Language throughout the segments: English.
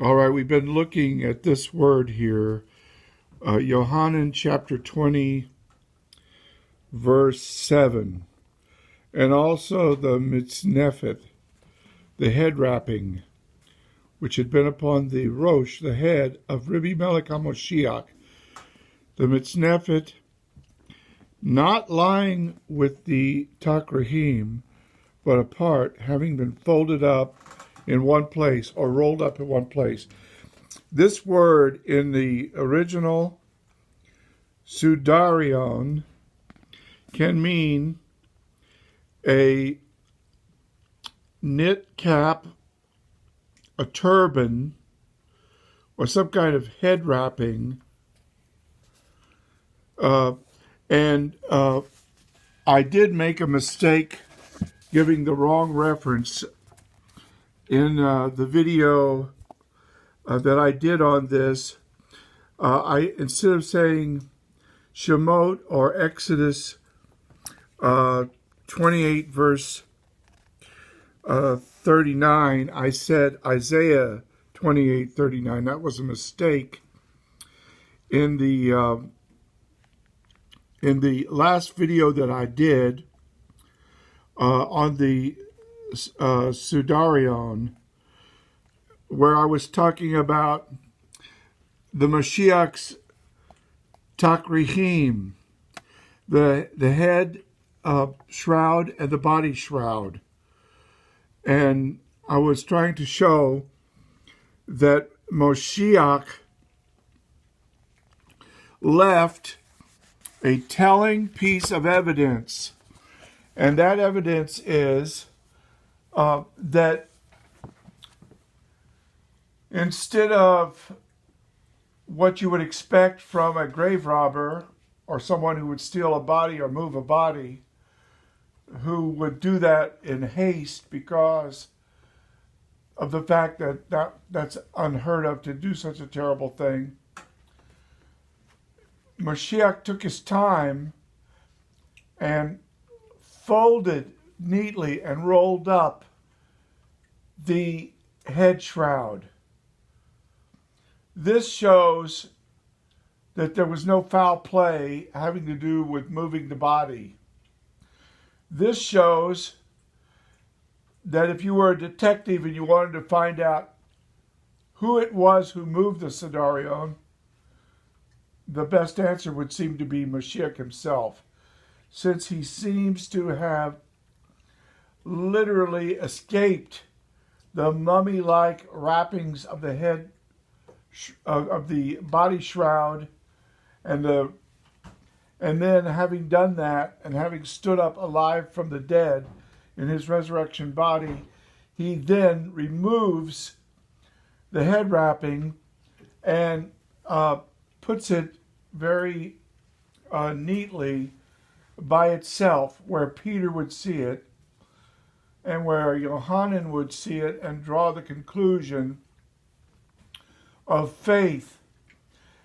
All right, we've been looking at this word here, Yohanan chapter 20, verse 7, and also the mitznefet, the head wrapping, which had been upon the rosh, the head of Rabbi Melech Moshiach. The mitznefet, not lying with the takrahim, but apart, having been folded up in one place or rolled up in one place. This word in the original sudarion can mean a knit cap, a turban, or some kind of head wrapping. And I did make a mistake giving the wrong reference in the video that I did on this. Instead of saying Shemot or Exodus 28 verse 39, I said Isaiah 28:39. That was a mistake. In the last video that I did on the Sudarion, where I was talking about the Moshiach's takrihim, the head shroud and the body shroud. And I was trying to show that Moshiach left a telling piece of evidence. And that evidence is that instead of what you would expect from a grave robber or someone who would steal a body or move a body, who would do that in haste because of the fact that that's unheard of to do such a terrible thing, Moshiach took his time and folded neatly and rolled up the head shroud. This shows that there was no foul play having to do with moving the body. This shows that if you were a detective and you wanted to find out who it was who moved the Sudarion, the best answer would seem to be Moshiach himself, since he seems to have literally escaped the mummy-like wrappings of the head of the body shroud, and then having done that and having stood up alive from the dead in his resurrection body, he then removes the head wrapping and puts it very neatly by itself where Peter would see it and where Yohanan would see it and draw the conclusion of faith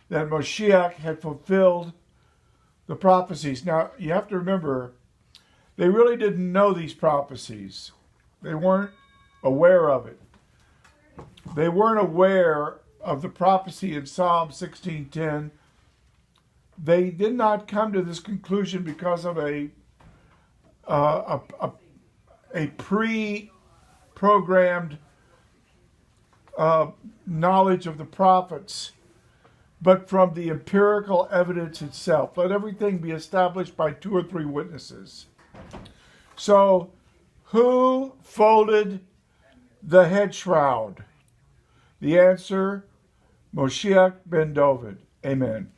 that Moshiach had fulfilled the prophecies. Now, you have to remember, they really didn't know these prophecies. They weren't aware of it. They weren't aware of the prophecy in Psalm 16:10. They did not come to this conclusion because of a pre-programmed knowledge of the prophets, but from the empirical evidence itself. Let everything be established by 2 or 3 witnesses. So, who folded the head shroud? The answer, Moshiach ben David. Amen.